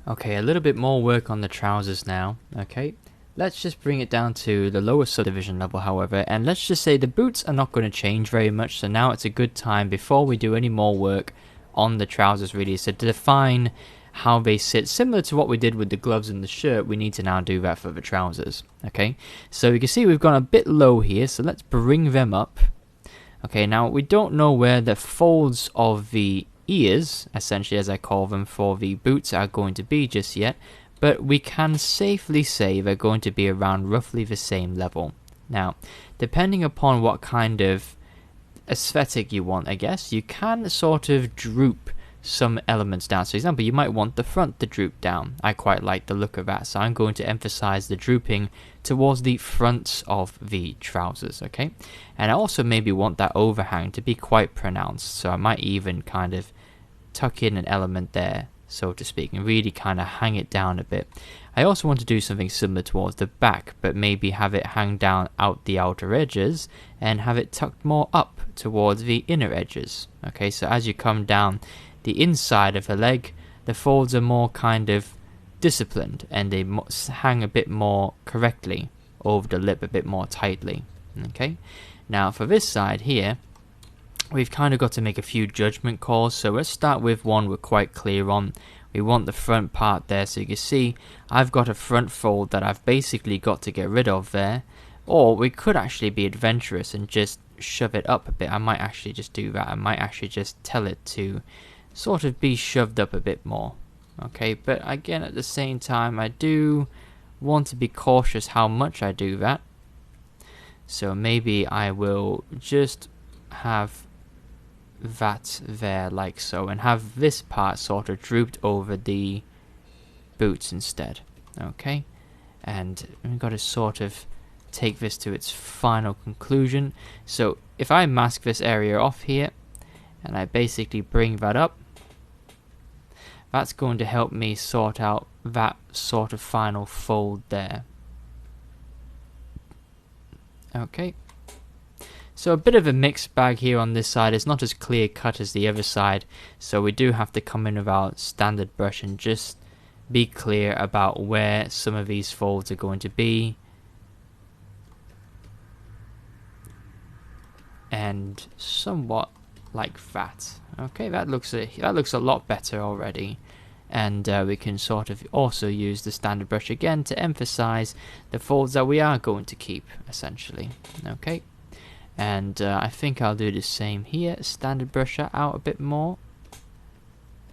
Okay, a little bit more work on the trousers now. Okay, let's just bring it down to the lower subdivision level, however, and let's just say the boots are not going to change very much, so now it's a good time before we do any more work on the trousers really, so to define how they sit, similar to what we did with the gloves and the shirt, we need to now do that for the trousers. Okay, so you can see we've gone a bit low here, so let's bring them up. Okay, now we don't know where the folds of the ears, essentially as I call them, for the boots are going to be just yet, but we can safely say they're going to be around roughly the same level. Now, depending upon what kind of aesthetic you want, I guess, you can sort of droop some elements down. So for example, you might want the front to droop down. I quite like the look of that, so I'm going to emphasize the drooping towards the fronts of the trousers, okay? And I also maybe want that overhang to be quite pronounced, so I might even kind of tuck in an element there, so to speak, and really kind of hang it down a bit. I also want to do something similar towards the back, but maybe have it hang down out the outer edges and have it tucked more up towards the inner edges. Okay, so as you come down the inside of the leg, the folds are more kind of disciplined and they hang a bit more correctly over the lip, a bit more tightly. Okay, now for this side here, we've kind of got to make a few judgment calls, so let's start with one we're quite clear on. We want the front part there, so you can see I've got a front fold that I've basically got to get rid of there, or we could actually be adventurous and just shove it up a bit. I might actually just do that. I might actually just tell it to sort of be shoved up a bit more. Okay, but again at the same time I do want to be cautious how much I do that, so maybe I will just have that there like so and have this part sort of drooped over the boots instead. Okay, and we've got to sort of take this to its final conclusion. So if I mask this area off here and I basically bring that up, that's going to help me sort out that sort of final fold there. Okay, so a bit of a mixed bag here on this side. It's not as clear cut as the other side, so we do have to come in with our standard brush and just be clear about where some of these folds are going to be, and somewhat like that. Okay, that looks a lot better already, and we can sort of also use the standard brush again to emphasize the folds that we are going to keep, essentially. Okay, and I think I'll do the same here. Standard brush that out a bit more.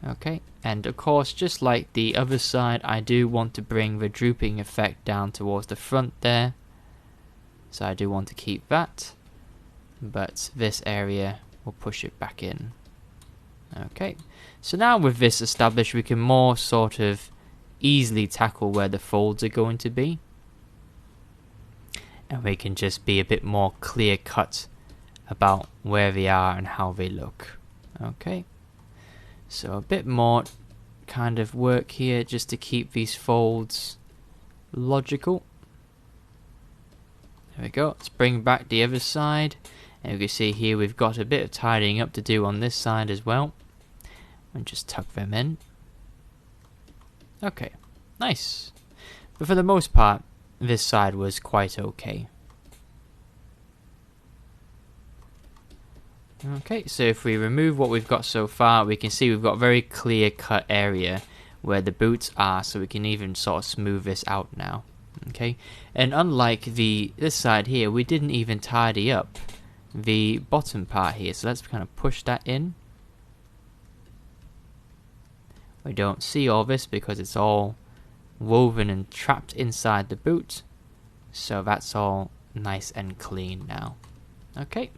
Okay, and of course, just like the other side, I do want to bring the drooping effect down towards the front there, so I do want to keep that, but this area we'll push it back in. Okay, so now with this established, we can more sort of easily tackle where the folds are going to be, and we can just be a bit more clear cut about where they are and how they look. Okay, so a bit more kind of work here just to keep these folds logical. There we go. Let's bring back the other side. And you can see here we've got a bit of tidying up to do on this side as well. And just tuck them in. Okay, nice. But for the most part, this side was quite okay. Okay, so if we remove what we've got so far, we can see we've got a very clear cut area where the boots are, so we can even sort of smooth this out now. Okay, and unlike this side here, we didn't even tidy up the bottom part here, so let's kind of push that in. We don't see all this because it's all woven and trapped inside the boot, so that's all nice and clean now. Okay,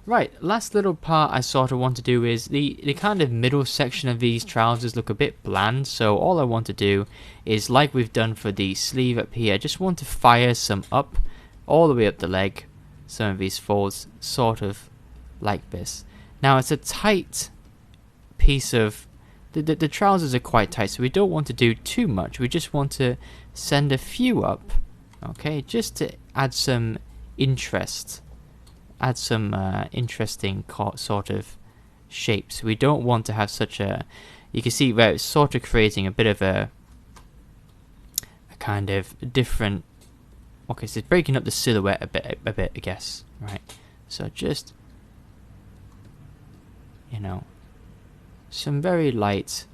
right, last little part I sort of want to do is the kind of middle section of these trousers look a bit bland, so all I want to do is, like we've done for the sleeve up here, I just want to fire some up all the way up the leg, some of these folds sort of like this. Now it's a tight piece of the trousers are quite tight, so we don't want to do too much. We just want to send a few up, okay, just to add some interest, add some interesting sort of shapes. We don't want to have such a, you can see where it's sort of creating a bit of a kind of different. Okay, so it's breaking up the silhouette a bit, I guess. Right. So just, you know, some very light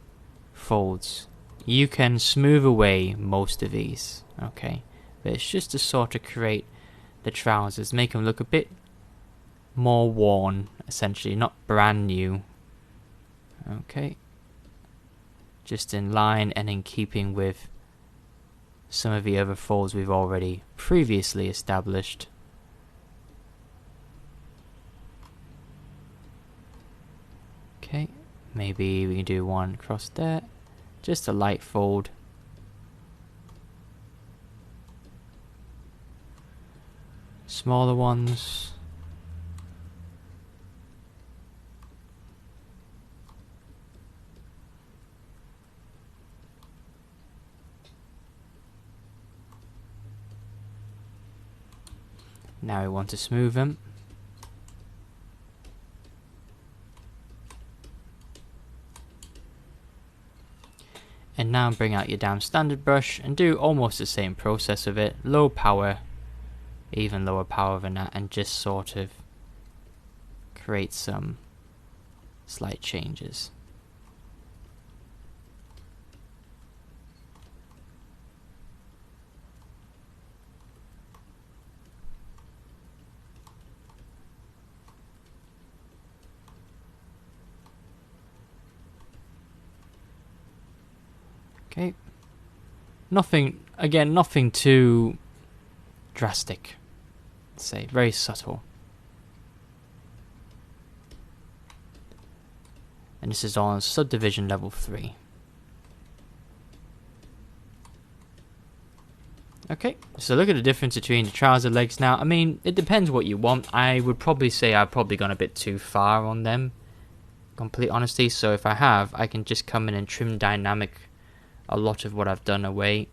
folds. You can smooth away most of these, okay? But it's just to sort of create the trousers, make them look a bit more worn, essentially, not brand new. Okay. Just in line and in keeping with some of the other folds we've already previously established. Okay, maybe we can do one across there. Just a light fold. Smaller ones. Now we want to smooth them. And now bring out your damn standard brush and do almost the same process of it. Low power, even lower power than that, and just sort of create some slight changes. Okay. Nothing too drastic. Let's say very subtle. And this is on subdivision level 3. Okay, so look at the difference between the trouser legs now. I mean, it depends what you want. I would probably say I've probably gone a bit too far on them. Complete honesty. So if I have, I can just come in and trim dynamic a lot of what I've done away.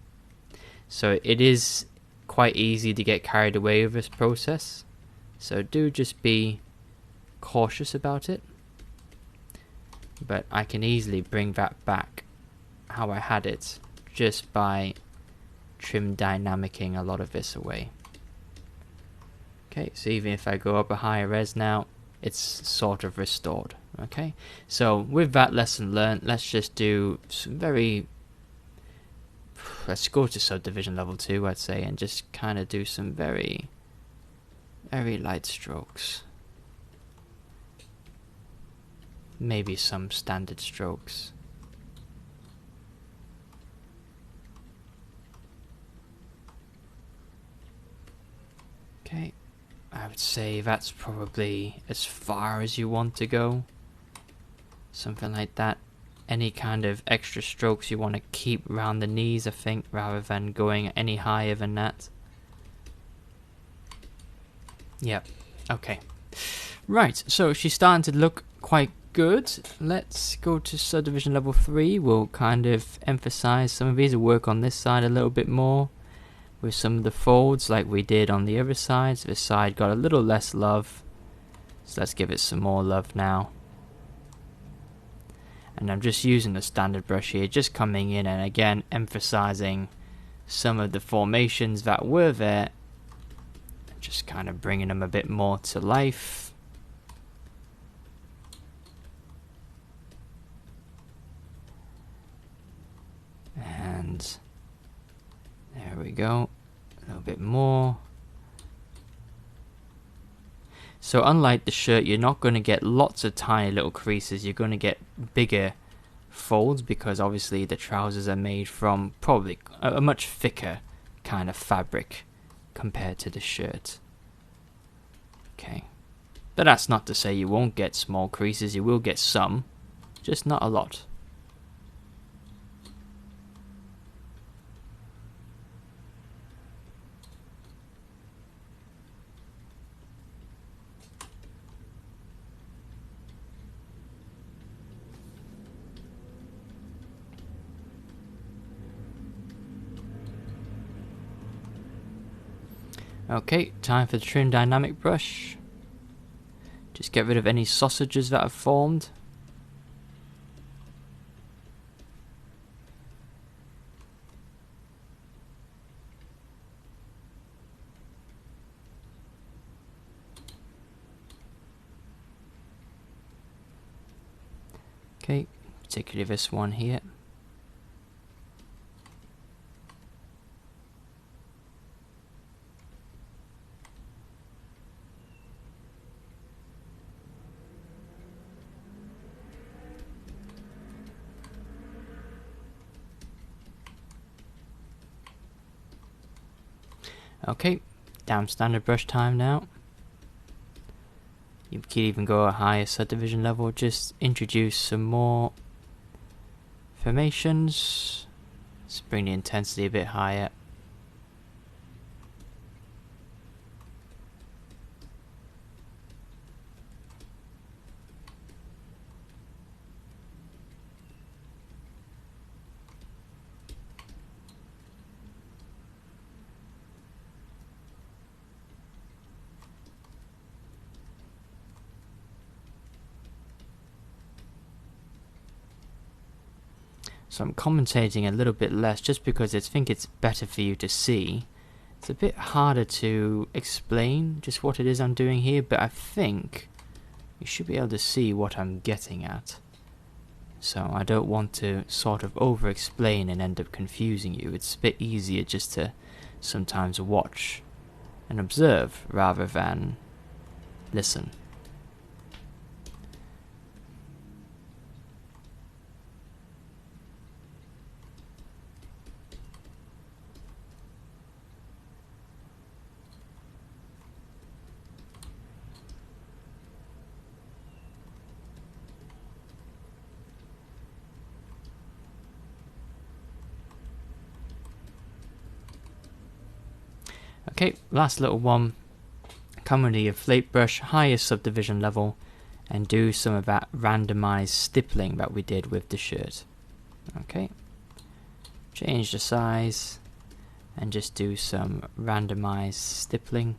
So it is quite easy to get carried away with this process. So do just be cautious about it. But I can easily bring that back how I had it just by trim dynamicing a lot of this away. Okay, so even if I go up a higher res now, it's sort of restored. Okay, so with that lesson learned, let's just do some let's go to subdivision level 2, I'd say, and just kind of do some very light strokes. Maybe some standard strokes. Okay, I would say that's probably as far as you want to go. Something like that. Any kind of extra strokes you want to keep around the knees, I think, rather than going any higher than that. Yep, okay. Right, so she's starting to look quite good. Let's go to subdivision level 3. We'll kind of emphasize some of these, we'll work on this side a little bit more with some of the folds like we did on the other side. So this side got a little less love, so let's give it some more love now. And I'm just using the standard brush here, just coming in and again emphasizing some of the formations that were there, just kind of bringing them a bit more to life. And there we go, a little bit more. So unlike the shirt, you're not going to get lots of tiny little creases. You're going to get bigger folds because obviously the trousers are made from probably a much thicker kind of fabric compared to the shirt. Okay, but that's not to say you won't get small creases. You will get some, just not a lot. Okay, time for the trim dynamic brush. Just get rid of any sausages that have formed. Okay, particularly this one here. Okay, down standard brush time now. You could even go a higher subdivision level, just introduce some more formations. Let's bring the intensity a bit higher. So I'm commentating a little bit less just because I think it's better for you to see. It's a bit harder to explain just what it is I'm doing here, but I think you should be able to see what I'm getting at. So I don't want to sort of over-explain and end up confusing you. It's a bit easier just to sometimes watch and observe rather than listen. Okay, last little one. Come with the inflate brush, highest subdivision level, and do some of that randomized stippling that we did with the shirt. Okay, change the size and just do some randomized stippling.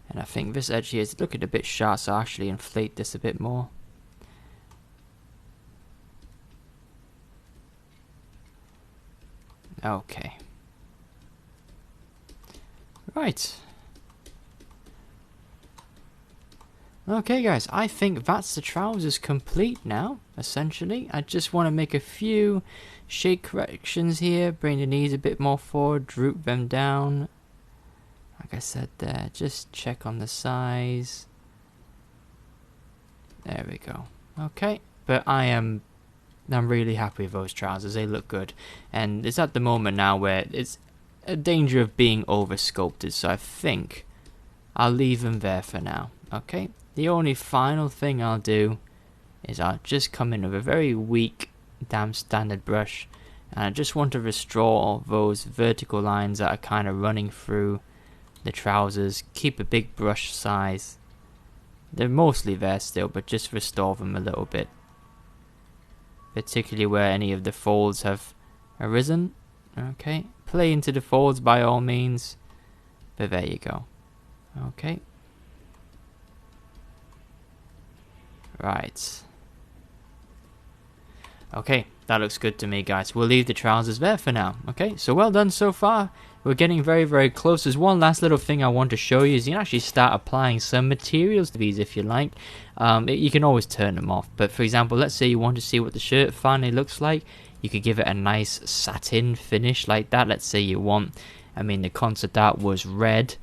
And I think this edge here is looking a bit sharp, so I'll actually inflate this a bit more. Okay. Right. Okay guys, I think that's the trousers complete now, essentially. I just want to make a few shade corrections here, bring the knees a bit more forward, droop them down. Like I said there, just check on the size. There we go. Okay, but I'm really happy with those trousers. They look good, and it's at the moment now where it's a danger of being over sculpted, so I think I'll leave them there for now. Okay, the only final thing I'll do is I'll just come in with a very weak damn standard brush, and I just want to restore those vertical lines that are kind of running through the trousers. Keep a big brush size. They're mostly there still, but just restore them a little bit, particularly where any of the folds have arisen. Okay, play into the folds by all means, but there you go. Okay, right. Okay, that looks good to me, guys. We'll leave the trousers there for now. Okay, so well done so far. We're getting very, very close. There's one last little thing I want to show you is you can actually start applying some materials to these if you like. You can always turn them off. But for example, let's say you want to see what the shirt finally looks like. You could give it a nice satin finish like that. Let's say you want, I mean, the concept art was red.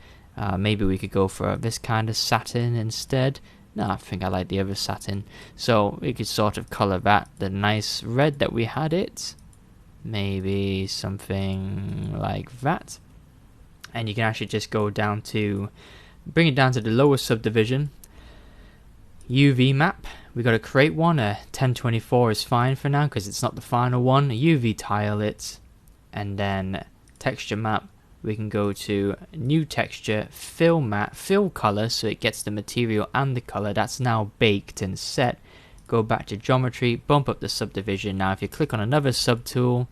Maybe we could go for this kind of satin instead. No, I think I like the other satin. So we could sort of color that the nice red that we had it. Maybe something like that. And you can actually just go down to, bring it down to the lower subdivision. UV map. We got to create one. A 1024 is fine for now because it's not the final one. UV tile it. And then texture map. We can go to new texture, fill matte, fill color, so it gets the material and the color. That's now baked and set. Go back to geometry, bump up the subdivision. Now if you click on another subtool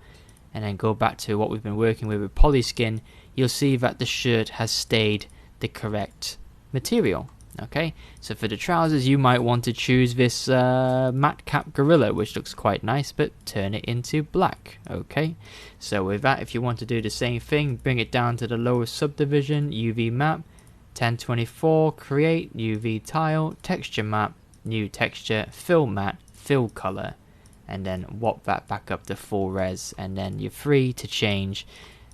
and then go back to what we've been working with Polyskin, you'll see that the shirt has stayed the correct material. Okay, so for the trousers you might want to choose this matte cap gorilla, which looks quite nice, but turn it into black. Okay, so with that, if you want to do the same thing, bring it down to the lower subdivision, UV map, 1024, create, UV tile, texture map, new texture, fill matte, fill color, and then warp that back up to full res, and then you're free to change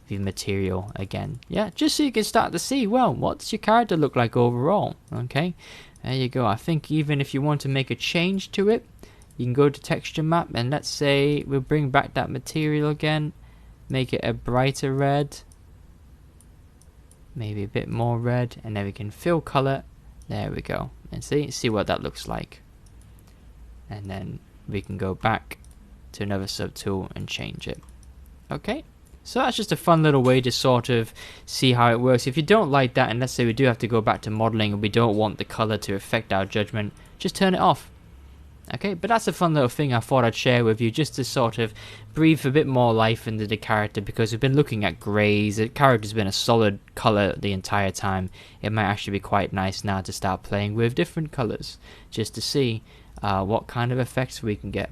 the material again. Yeah, just so you can start to see, well, what's your character look like overall. Okay, there you go. I think even if you want to make a change to it, you can go to texture map, and let's say we'll bring back that material again, make it a brighter red, maybe a bit more red, and then we can fill color. There we go, and see what that looks like. And then we can go back to another subtool and change it. Okay, so that's just a fun little way to sort of see how it works. If you don't like that, and let's say we do have to go back to modeling and we don't want the color to affect our judgment, just turn it off. Okay, but that's a fun little thing I thought I'd share with you, just to sort of breathe a bit more life into the character, because we've been looking at greys. The character's been a solid color the entire time. It might actually be quite nice now to start playing with different colors, just to see what kind of effects we can get.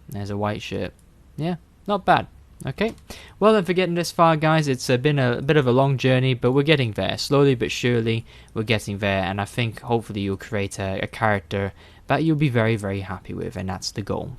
There's a white shirt. Yeah, not bad. Okay, well then, for getting this far, guys, it's been a bit of a long journey, but we're getting there. Slowly but surely, we're getting there, and I think hopefully you'll create a character that you'll be very, very happy with, and that's the goal.